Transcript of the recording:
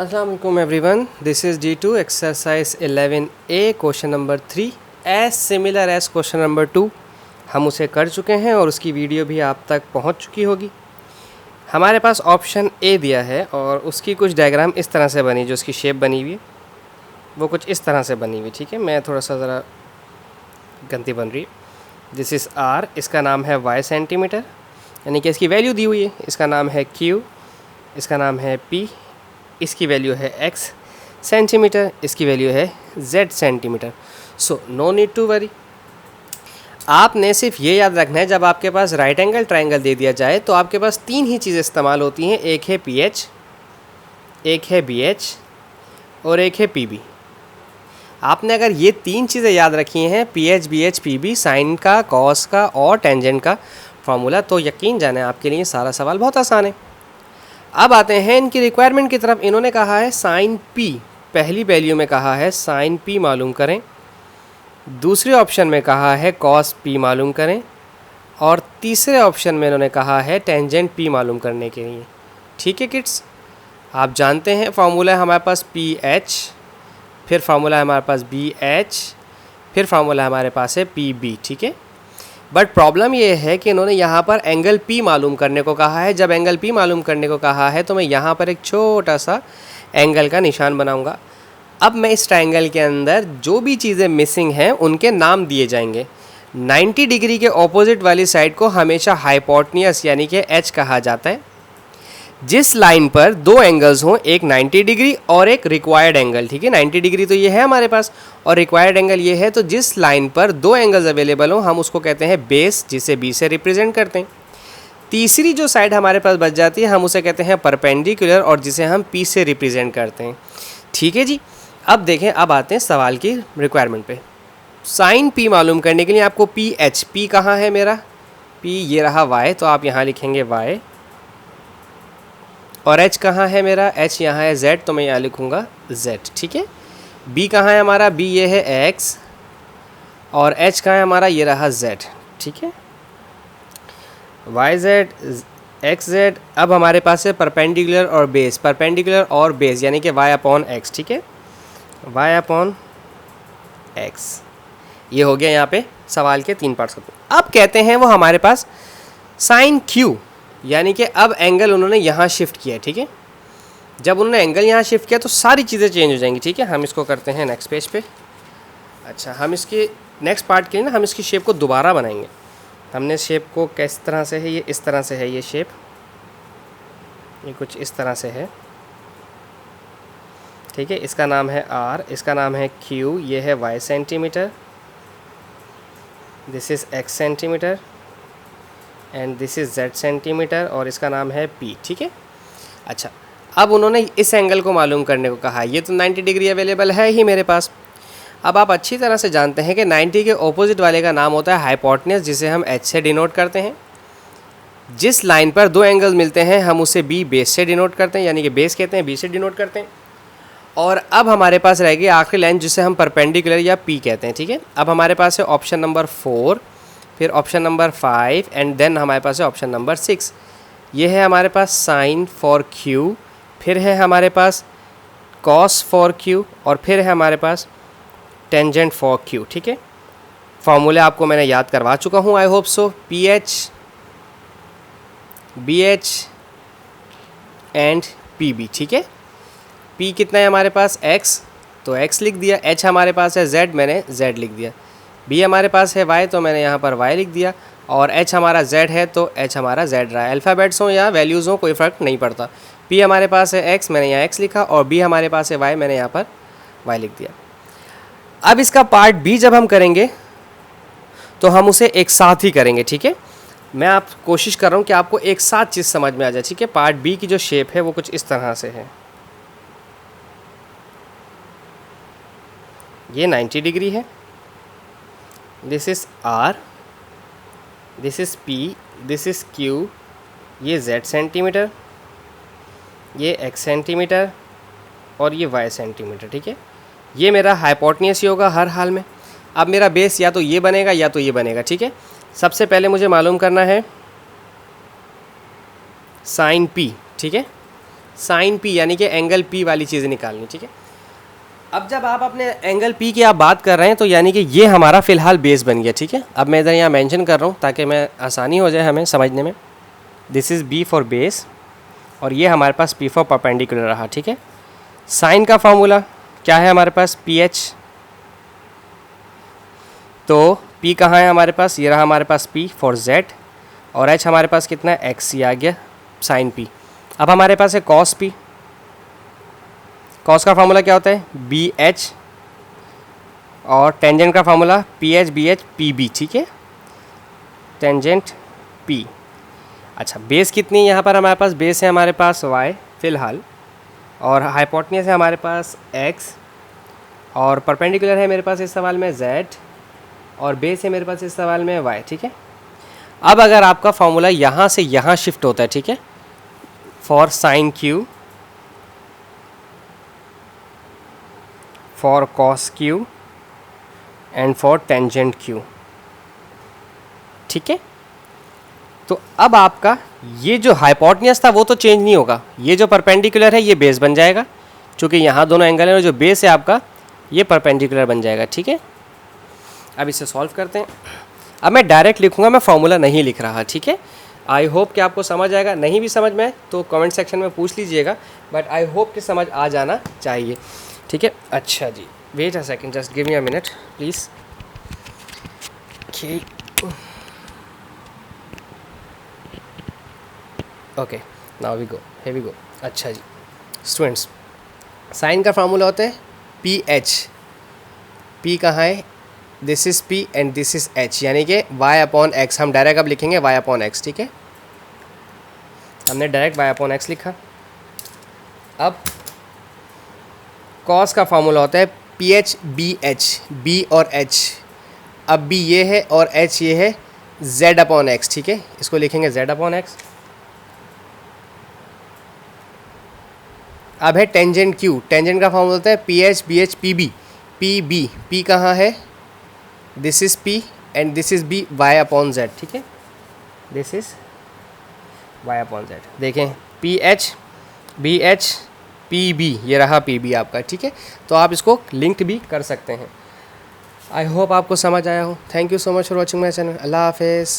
अस्सलाम वालेकुम everyone, this is D2 exercise 11A question number 3 as similar as question number 2। हम उसे कर चुके हैं और उसकी वीडियो भी आप तक पहुंच चुकी होगी। हमारे पास ऑप्शन ए दिया है और उसकी कुछ डायग्राम इस तरह से बनी, जो उसकी शेप बनी हुई है वो कुछ इस तरह से बनी हुई। ठीक है, मैं थोड़ा सा ज़रा गंदी बन रही है। दिस इज़ R, इसका नाम है Y सेंटीमीटर, यानी कि इसकी वैल्यू दी हुई है। इसका नाम है Q, इसका नाम है P, इसकी वैल्यू है x सेंटीमीटर, इसकी वैल्यू है z centimetre. So no need to worry. आपने सिर्फ ये याद रखना है, जब आपके पास राइट एंगल ट्रायंगल दे दिया जाए तो आपके पास तीन ही चीज़ें इस्तेमाल होती हैं। एक है PH, एक है BH और एक है PB। आपने अगर ये तीन चीज़ें याद रखी हैं, PH, BH, PB, साइन का, कॉस का और टेंजेंट का फॉर्मूला, तो यकीन जाने आपके लिए सारा सवाल बहुत आसान है। अब आते हैं इनकी रिक्वायरमेंट की तरफ। इन्होंने कहा है साइन P, पहली वैल्यू में कहा है साइन P मालूम करें, दूसरे ऑप्शन में कहा है कॉस P मालूम करें और तीसरे ऑप्शन में इन्होंने कहा है टेंजेंट P मालूम करने के लिए। ठीक है किड्स, आप जानते हैं फार्मूला है हमारे पास PH, फिर फार्मूला है हमारे पास BH, फिर फार्मूला हमारे पास है PB। ठीक है, बट प्रॉब्लम ये है कि इन्होंने यहाँ पर एंगल P मालूम करने को कहा है। जब एंगल P मालूम करने को कहा है तो मैं यहाँ पर एक छोटा सा एंगल का निशान बनाऊँगा। अब मैं इस ट्रायंगल के अंदर जो भी चीज़ें मिसिंग हैं उनके नाम दिए जाएंगे। 90 डिग्री के ऑपोजिट वाली साइड को हमेशा हाइपोटेन्यूस यानी कि H कहा जाता है। जिस लाइन पर दो एंगल्स हों, एक 90 डिग्री और एक रिक्वायर्ड एंगल। ठीक है, 90 डिग्री तो ये है हमारे पास और रिक्वायर्ड एंगल ये है, तो जिस लाइन पर दो एंगल्स अवेलेबल हों हम उसको कहते हैं बेस, जिसे B से रिप्रेजेंट करते हैं। तीसरी जो साइड हमारे पास बच जाती है हम उसे कहते हैं परपेंडिकुलर और जिसे हम P से रिप्रेजेंट करते हैं। ठीक है जी, अब देखें, अब आते हैं सवाल की रिक्वायरमेंट पे। साइन P मालूम करने के लिए आपको PH, P कहाँ है मेरा, P ये रहा Y, तो आप यहाँ लिखेंगे Y, और H कहाँ है मेरा, H यहाँ है Z, तो मैं यहाँ लिखूँगा Z। ठीक है, B कहाँ है हमारा, B ये है X और H कहाँ है हमारा, ये रहा Z। ठीक है, YZ, XZ। अब हमारे पास है परपेंडिकुलर और बेस, परपेंडिकुलर और बेस यानी कि Y अपॉन X। ठीक है, Y अपॉन X, ये हो गया यहाँ पे सवाल के तीन पार्ट्स। अब कहते हैं वो हमारे पास साइन Q, यानी कि अब एंगल उन्होंने यहाँ शिफ्ट किया है। ठीक है, जब उन्होंने एंगल यहाँ शिफ्ट किया तो सारी चीज़ें चेंज हो जाएंगी। ठीक है, हम इसको करते हैं नेक्स्ट पेज पे। अच्छा, हम इसके नेक्स्ट पार्ट के लिए ना हम इसकी शेप को दोबारा बनाएंगे। हमने शेप को किस तरह से है, ये इस तरह से है, ये शेप ये कुछ इस तरह से है। ठीक है, इसका नाम है R, इसका नाम है Q, ये है Y centimetre, this is X centimetre and this is Z centimetre और इसका नाम है P। ठीक है, अच्छा, अब उन्होंने इस एंगल को मालूम करने को कहा। ये तो 90 डिग्री अवेलेबल है ही मेरे पास। अब आप अच्छी तरह से जानते हैं कि 90 के ऑपोजिट वाले का नाम होता है हाइपोटेन्यूस, जिसे हम H से डिनोट करते हैं। जिस लाइन पर दो एंगल्स मिलते हैं हम उसे B बेस से डिनोट करते हैं, यानी कि बेस कहते हैं, B से डिनोट करते हैं। और अब हमारे पास रहेगी आखिरी लाइन जिसे हम परपेंडिकुलर या P कहते हैं। ठीक है, अब हमारे पास है ऑप्शन नंबर 4, फिर ऑप्शन नंबर 5 एंड देन हमारे पास है ऑप्शन नंबर 6। ये है हमारे पास साइन फॉर Q, फिर है हमारे पास कॉस फॉर Q और फिर है हमारे पास टेंजेंट फॉर Q। ठीक है, फॉर्मूले आपको मैंने याद करवा चुका हूँ, I hope so. PH, BH and PB। ठीक है, P कितना है हमारे पास, X, तो X लिख दिया। H हमारे पास है Z, मैंने Z लिख दिया। B हमारे पास है Y, तो मैंने यहाँ पर Y लिख दिया। और H हमारा Z है तो H हमारा Z रहा है। अल्फ़ाबेट्स हों या वैल्यूज़ हों कोई फ़र्क नहीं पड़ता। P हमारे पास है X, मैंने यहाँ X लिखा और B हमारे पास है Y, मैंने यहाँ पर Y लिख दिया। अब इसका पार्ट B जब हम करेंगे तो हम उसे एक साथ ही करेंगे। ठीक है, मैं आप कोशिश कर रहा हूँ कि आपको एक साथ चीज़ समझ में आ जाए। ठीक है, पार्ट B की जो शेप है वो कुछ इस तरह से है। ये 90 डिग्री है, this is R, this is P, this is Q, ये Z सेंटीमीटर, ये X सेंटीमीटर और ये Y सेंटीमीटर। ठीक है, ये मेरा हाइपोटेन्यूस ही होगा हर हाल में। अब मेरा बेस या तो ये बनेगा या तो ये बनेगा। ठीक है, सबसे पहले मुझे मालूम करना है साइन P। ठीक है, साइन पी यानी कि एंगल पी वाली चीज़ निकालनी, ठीक है। अब जब आप अपने एंगल पी की आप बात कर रहे हैं तो यानी कि ये हमारा फ़िलहाल बेस बन गया, ठीक है। अब मैं इधर यहाँ मेंशन कर रहा हूँ ताकि मैं आसानी हो जाए हमें समझने में। This is B for base और ये हमारे पास पी फॉर परपेंडिकुलर रहा, ठीक है। साइन का फॉर्मूला क्या है हमारे पास, पी एच। तो पी कहाँ है हमारे पास, ये रहा हमारे पास पी फॉर जेड और एच हमारे पास कितना है, एक्स, ये आ गया साइन पी। अब हमारे पास है कॉस पी। कॉस का फार्मूला क्या होता है, बी एच, और टेंजेंट का formula P H B H P B, ठीक है, टेंजेंट पी। अच्छा, बेस कितनी है यहाँ पर हमारे पास, बेस है हमारे पास वाई फ़िलहाल, और हाइपोटेन्यूज है हमारे पास एक्स, और परपेंडिकुलर है मेरे पास इस सवाल में जेड, और बेस है मेरे पास इस सवाल में वाई, ठीक है। अब अगर आपका फार्मूला यहाँ से यहाँ शिफ्ट होता है, ठीक है, for sine Q, for cos Q and for tangent Q, ठीक है। तो अब आपका ये जो हाइपोटेन्यूज था वो तो चेंज नहीं होगा, ये जो परपेंडिकुलर है ये बेस बन जाएगा, क्योंकि यहाँ दोनों एंगल हैं और जो बेस है आपका ये परपेंडिकुलर बन जाएगा, ठीक है। अब इसे सॉल्व करते हैं। अब मैं डायरेक्ट लिखूँगा, मैं फार्मूला नहीं लिख रहा, ठीक है। आई होप कि आपको समझ आएगा, नहीं भी समझ में तो कमेंट सेक्शन में पूछ लीजिएगा, बट आई होप कि समझ आ जाना चाहिए, ठीक है। अच्छा जी, wait a second, just give me a minute please. Okay, now we go, here we go. अच्छा जी स्टूडेंट्स, साइन का फार्मूला होता है पी एच। पी कहाँ है, this is P and this is H, यानी कि वाई अपॉन एक्स। हम डायरेक्ट अब लिखेंगे वाई अपॉन एक्स, ठीक है। हमने डायरेक्ट वाई अपॉन एक्स लिखा। अब कॉस का फार्मूला होता है P H B H, B और एच। अब बी ये है और एच ये है, जेड अपॉन एक्स, ठीक है। इसको लिखेंगे जेड अपॉन एक्स। अब है टेंजेंट क्यू। टेंजेंट का फार्मूला होता है P H B H P B, P B. P कहाँ है, this is P and this is B, Y upon Z, ठीक है। This is Y upon Z. देखें, P H B H P B, ये रहा P B आपका, ठीक है। तो आप इसको लिंक्ड भी कर सकते हैं। आई होप आपको समझ आया हो। Thank you so much for watching my channel. अल्लाह हाफिज़।